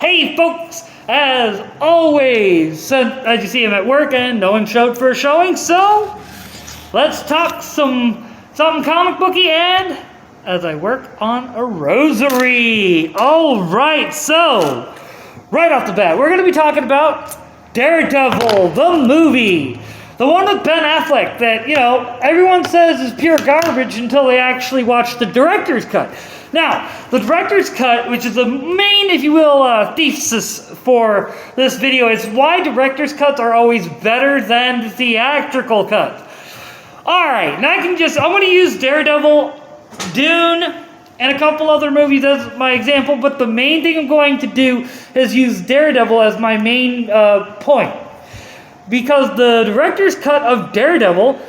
Hey folks, as always, as you see I'm at work and no one showed for a showing, so let's talk something comic booky and as I work on a rosary. Alright, so right off the bat, we're going to be talking about Daredevil, the movie. The one with Ben Affleck that, everyone says is pure garbage until they actually watch the director's cut. Now, the director's cut, which is the main, if you will, thesis for this video, is why director's cuts are always better than the theatrical cuts. Alright, now I'm going to use Daredevil, Dune, and a couple other movies as my example, but the main thing I'm going to do is use Daredevil as my main point. Because the director's cut of Daredevil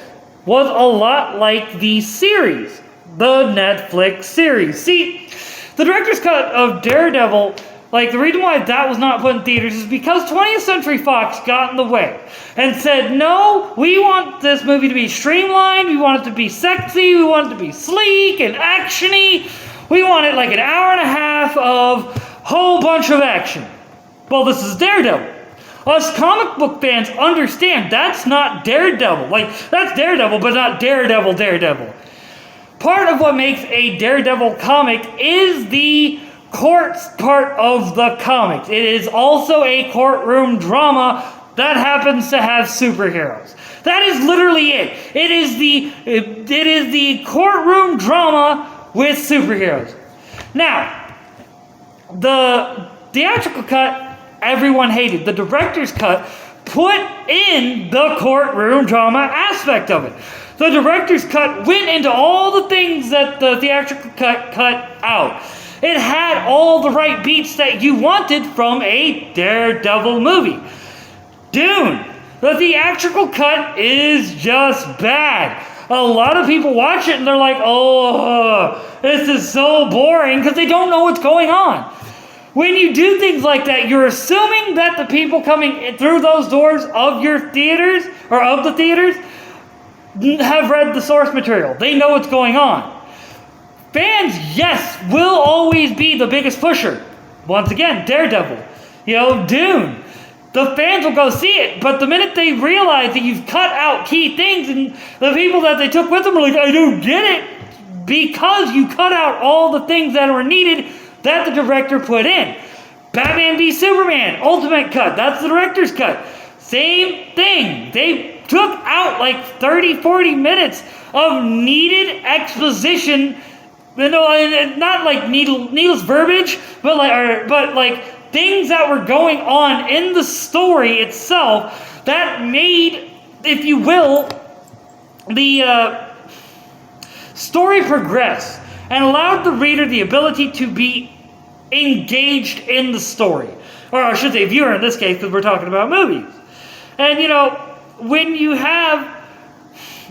was a lot like the series, the Netflix series. See, the director's cut of Daredevil, the reason why that was not put in theaters is because 20th Century Fox got in the way and said, no, we want this movie to be streamlined, we want it to be sexy, we want it to be sleek and actiony, we want it like an hour and a half of whole bunch of action. Well, this is Daredevil. Us comic book fans understand that's not Daredevil. That's Daredevil, but not Daredevil. Part of what makes a Daredevil comic is the court part of the comics. It is also a courtroom drama that happens to have superheroes. That is literally it. It is the courtroom drama with superheroes. Now, the theatrical cut, everyone hated. The director's cut put in the courtroom drama aspect of it. The director's cut went into all the things that the theatrical cut out. It had all the right beats that you wanted from a Daredevil movie. Dune, the theatrical cut is just bad. A lot of people watch it and they're like, oh, this is so boring because they don't know what's going on. When you do things like that, you're assuming that the people coming through those doors of your theaters, or of the theaters, have read the source material. They know what's going on. Fans, yes, will always be the biggest pusher. Once again, Daredevil. Dune. The fans will go see it, but the minute they realize that you've cut out key things, and the people that they took with them are like, I don't get it, because you cut out all the things that were needed that the director put in. Batman v Superman, Ultimate Cut, that's the director's cut. Same thing. They took out 30, 40 minutes of needed exposition, not needless verbiage, but things that were going on in the story itself that made, if you will, the story progress and allowed the reader the ability to be engaged in the story. Or I should say viewer in this case, because we're talking about movies. And when you have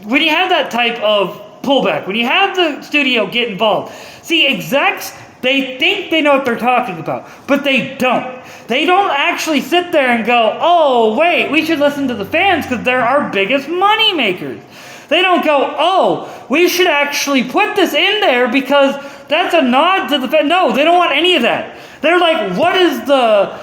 that type of pullback, when you have the studio get involved, see, execs, they think they know what they're talking about, but they don't. They don't actually sit there and go, oh, wait, we should listen to the fans because they're our biggest money makers. They don't go, oh, we should actually put this in there because that's a nod to the fans. No, they don't want any of that. They're like, what is the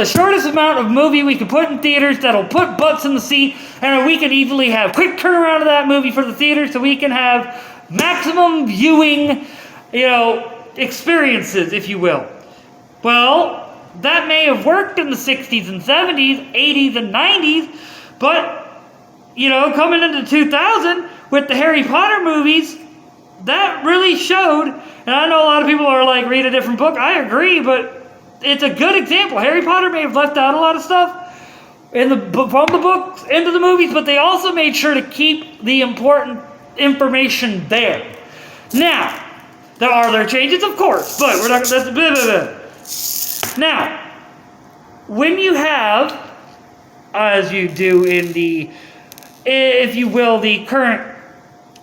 shortest amount of movie we can put in theaters that'll put butts in the seat, and we can easily have quick turnaround of that movie for the theater so we can have maximum viewing, experiences, if you will. Well, that may have worked in the 60s and 70s, 80s and 90s, but, coming into 2000 with the Harry Potter movies, that really showed, and I know a lot of people are like, read a different book. I agree, but it's a good example. Harry Potter may have left out a lot of stuff from the books into the movies, but they also made sure to keep the important information there. Now, are there changes? Of course, but we're not, that's blah, blah, blah. Now, when you have, as you do in the, if you will, the current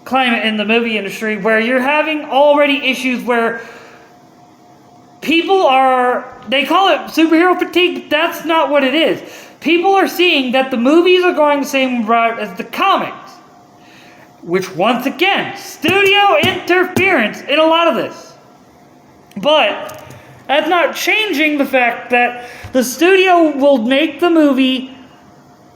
climate in the movie industry, where you're having already issues where people they call it superhero fatigue, but that's not what it is. People are seeing that the movies are going the same route as the comics, which once again, studio interference in a lot of this. But That's not changing the fact that the studio will make the movie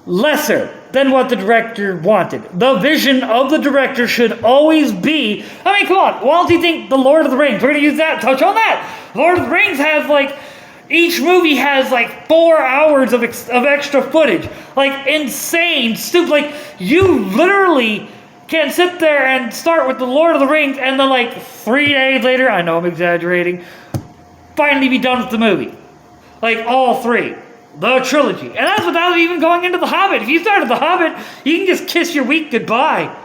lesser than what the director wanted. The vision of the director should always be, I mean, come on, why don't you think The Lord of the Rings? We're going to use that, touch on that. Lord of the Rings has like, each movie has like 4 hours of extra footage. Like insane, stupid. Like you literally can sit there and start with The Lord of the Rings and then like 3 days later, I know I'm exaggerating, finally be done with the movie. Like all 3. The trilogy. And that's without even going into The Hobbit. If you started The Hobbit, you can just kiss your week goodbye.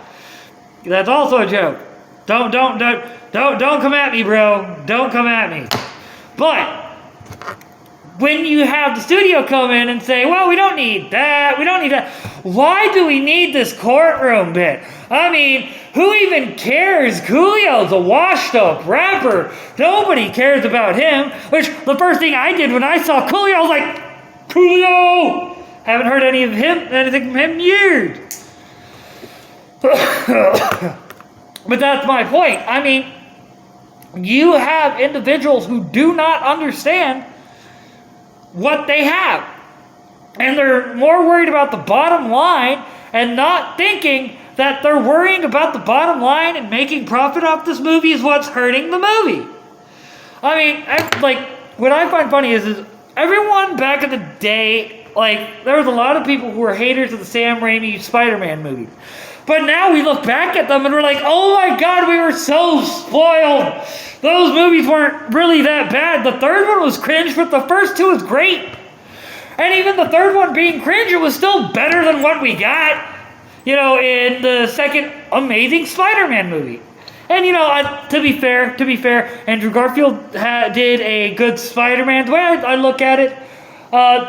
That's also a joke. Don't come at me, bro. Don't come at me. But when you have the studio come in and say, well, we don't need that, we don't need that. Why do we need this courtroom bit? I mean, who even cares? Coolio's a washed up rapper. Nobody cares about him. Which, the first thing I did when I saw Coolio, I was like, Coolio! Haven't heard anything from him in years. But that's my point. I mean, you have individuals who do not understand what they have. And they're more worried about the bottom line and not thinking that they're worrying about the bottom line and making profit off this movie is what's hurting the movie. I mean, what I find funny is everyone back in the day, like, there was a lot of people who were haters of the Sam Raimi Spider-Man movies. But now we look back at them and we're like, oh my God, we were so spoiled. Those movies weren't really that bad. The third one was cringe, but the first 2 was great. And even the third one being cringe, it was still better than what we got, in the second Amazing Spider-Man movie. And, to be fair, Andrew Garfield did a good Spider-Man. The way I look at it,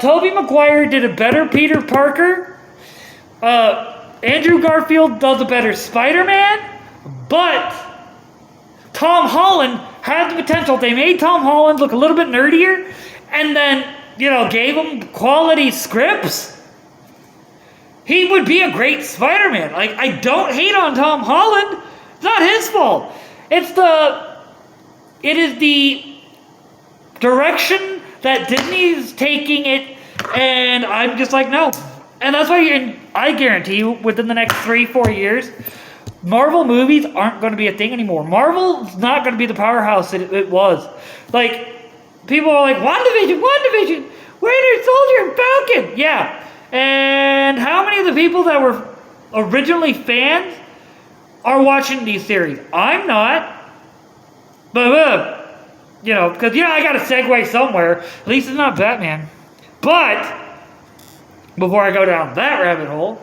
Tobey Maguire did a better Peter Parker. Andrew Garfield does a better Spider-Man, but Tom Holland had the potential. They made Tom Holland look a little bit nerdier, and then, gave him quality scripts. He would be a great Spider-Man. Like, I don't hate on Tom Holland. It's not his fault. It is the direction that Disney's taking it, and I'm just like, no. And that's why I guarantee you, within the next 3-4 years, Marvel movies aren't going to be a thing anymore. Marvel's not going to be the powerhouse it was. Like, people are like, WandaVision, Winter Soldier, and Falcon. Yeah. And how many of the people that were originally fans are watching these series? I'm not. But, because, I got to segue somewhere. At least it's not Batman. But before I go down that rabbit hole,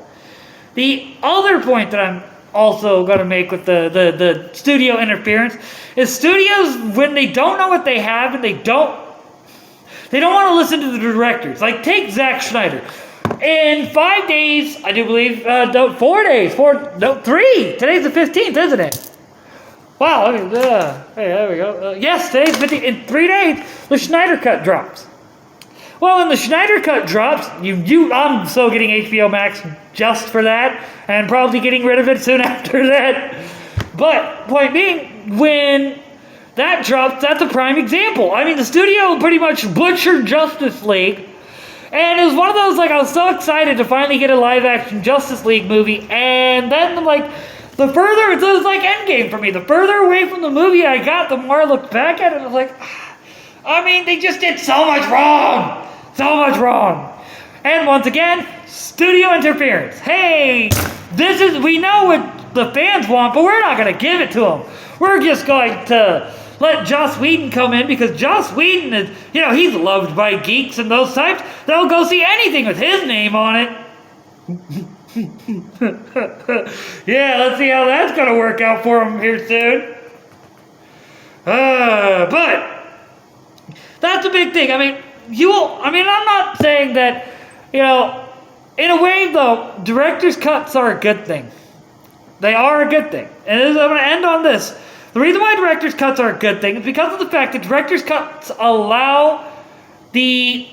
the other point that I'm also going to make with the studio interference is studios, when they don't know what they have and they don't want to listen to the directors. Like, take Zack Snyder. In 5 days, I do believe, 4 days, 3. Today's the 15th, isn't it? Wow, hey, there we go. Yes, today's 15th. In 3 days, the Snyder Cut drops. Well, when the Snyder Cut drops, I'm so getting HBO Max just for that, and probably getting rid of it soon after that. But, point being, when that drops, that's a prime example. I mean, the studio pretty much butchered Justice League, and it was one of those, I was so excited to finally get a live-action Justice League movie, and then, the further, it was like Endgame for me. The further away from the movie I got, the more I looked back at it, I was like, they just did so much wrong. So much wrong. And once again, studio interference. Hey, we know what the fans want, but we're not going to give it to them. We're just going to let Joss Whedon come in, because Joss Whedon is, he's loved by geeks and those types. They'll go see anything with his name on it. Yeah, let's see how that's going to work out for him here soon. But that's a big thing. I'm not saying that, in a way, though, director's cuts are a good thing. They are a good thing. And I'm going to end on this. The reason why director's cuts are a good thing is because of the fact that director's cuts allow the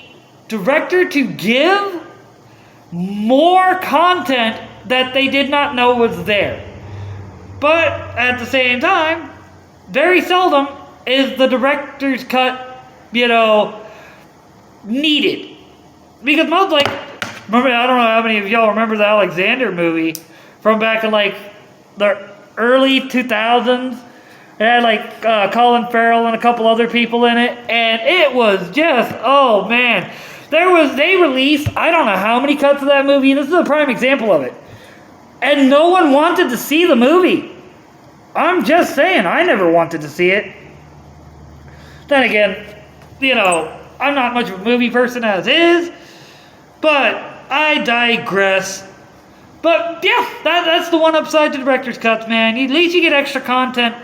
director to give more content that they did not know was there. But at the same time, very seldom is the director's cut needed. Because most, like, remember, I don't know how many of y'all remember the Alexander movie from back in, like, the early 2000s. It had, like, Colin Farrell and a couple other people in it. And it was just, oh, man. They released, I don't know how many cuts of that movie, and this is a prime example of it. And no one wanted to see the movie. I'm just saying, I never wanted to see it. Then again, I'm not much of a movie person as is, but I digress. But yeah, that's the one upside to director's cuts, man. At least you get extra content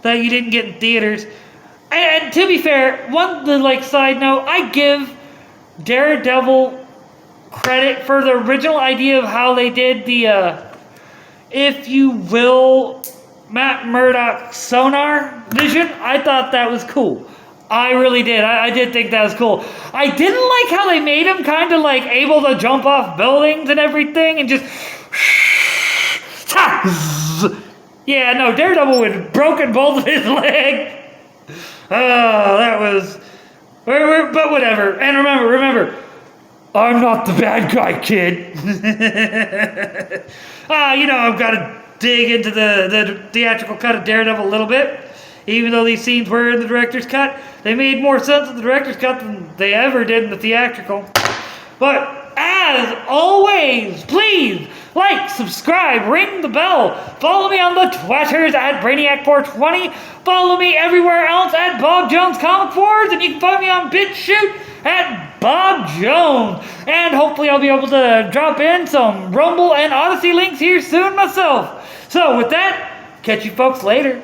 that you didn't get in theaters. And to be fair, side note, I give Daredevil credit for the original idea of how they did the, if you will, Matt Murdock sonar vision. I thought that was cool. I really did. I did think that was cool. I didn't like how they made him kind of like able to jump off buildings and everything and just... Yeah, no, Daredevil would have broken both of his legs. Oh, that was... But whatever. And remember, I'm not the bad guy, kid. I've got to dig into the theatrical cut of Daredevil a little bit. Even though these scenes were in the director's cut, they made more sense in the director's cut than they ever did in the theatrical. But as always, please like, subscribe, ring the bell. Follow me on the Twitters at Brainiac420. Follow me everywhere else at Bob Jones Comic Wars, and you can find me on BitChute at Bob Jones. And hopefully I'll be able to drop in some Rumble and Odyssey links here soon myself. So with that, catch you folks later.